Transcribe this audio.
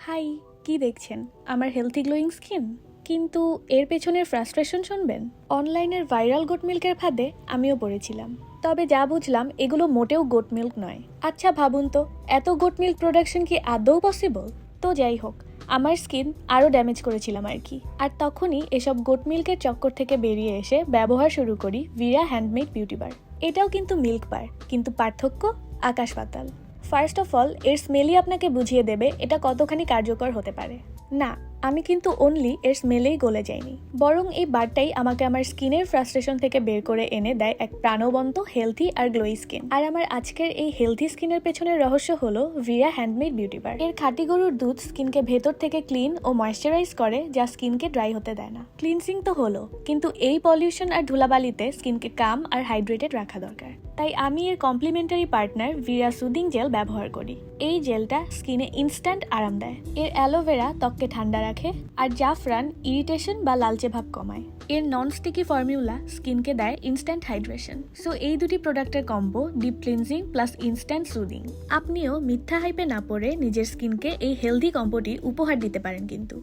High, কি দেখছেন? আমার হেলথি গ্লোয়িং স্কিন? কিন্তু এর পেছনের ফ্রাস্ট্রেশন শুনবেন? অনলাইনের ভাইরাল গোট মিল্কের ফাঁদে আমিও পড়েছিলাম। তবে যা বুঝলাম এগুলো মোটেও গোট মিল্ক নয়। আচ্ছা ভাবুন তো, এত গোট মিল্ক প্রোডাকশন কি আদৌ পসিবল? তো যাই হোক, আমার স্কিন আরও ড্যামেজ করেছিলাম আর কি। আর তখনই এসব গোট মিল্কের চক্কর থেকে বেরিয়ে এসে ব্যবহার শুরু করি ভিরা হ্যান্ডমেড বিউটি বার। এটাও কিন্তু মিল্ক বার, কিন্তু পার্থক্য আকাশ পাতাল। ফার্স্ট অফ অল, এর স্মেলই আপনাকে বুঝিয়ে দেবে এটা কতখানি কার্যকর হতে পারে। না, আমি কিন্তু অনলি এর স্মেলেই গলে যাইনি, বরং এই বারটাই আমাকে আমার স্কিনের ফ্রাস্ট্রেশন থেকে বের করে এনে দেয় এক প্রাণবন্ত, হেলথি আর গ্লোই স্কিন। আর আমার আজকের এই হেলথি স্কিনের পেছনের রহস্য হলো ভিরা হ্যান্ডমেড বিউটি বার। এর খাঁটি গরুর দুধ স্কিনকে ভেতর থেকে ক্লিন ও ময়েশ্চারাইজ করে, যা স্কিনকে ড্রাই হতে দেয় না। ক্লিনসিং তো হলো, কিন্তু এই পলিউশন আর ধুলাবালিতে স্কিনকে কাম আর হাইড্রেটেড রাখা দরকার। তাই আমি এর complimentary partner Veera soothing jail ব্যবহার করি। এই জেলটা স্কিনে ইনস্ট্যান্ট আরাম দেয়। এর অ্যালোভেরা ত্বককে ঠান্ডা রাখে, আর জাফরান ইরিটেশন বা লালচে ভাব কমায়। এর নন স্টিকি ফর্মুলা স্কিনকে দেয় ইনস্ট্যান্ট হাইড্রেশন। সো এই দুটি প্রোডাক্টের combo deep cleansing plus instant soothing. আপনিও মিথ্যা হাইপে না পড়ে নিজের স্কিনকে এই হেলদি কম্বোটি উপহার দিতে পারেন কিন্তু।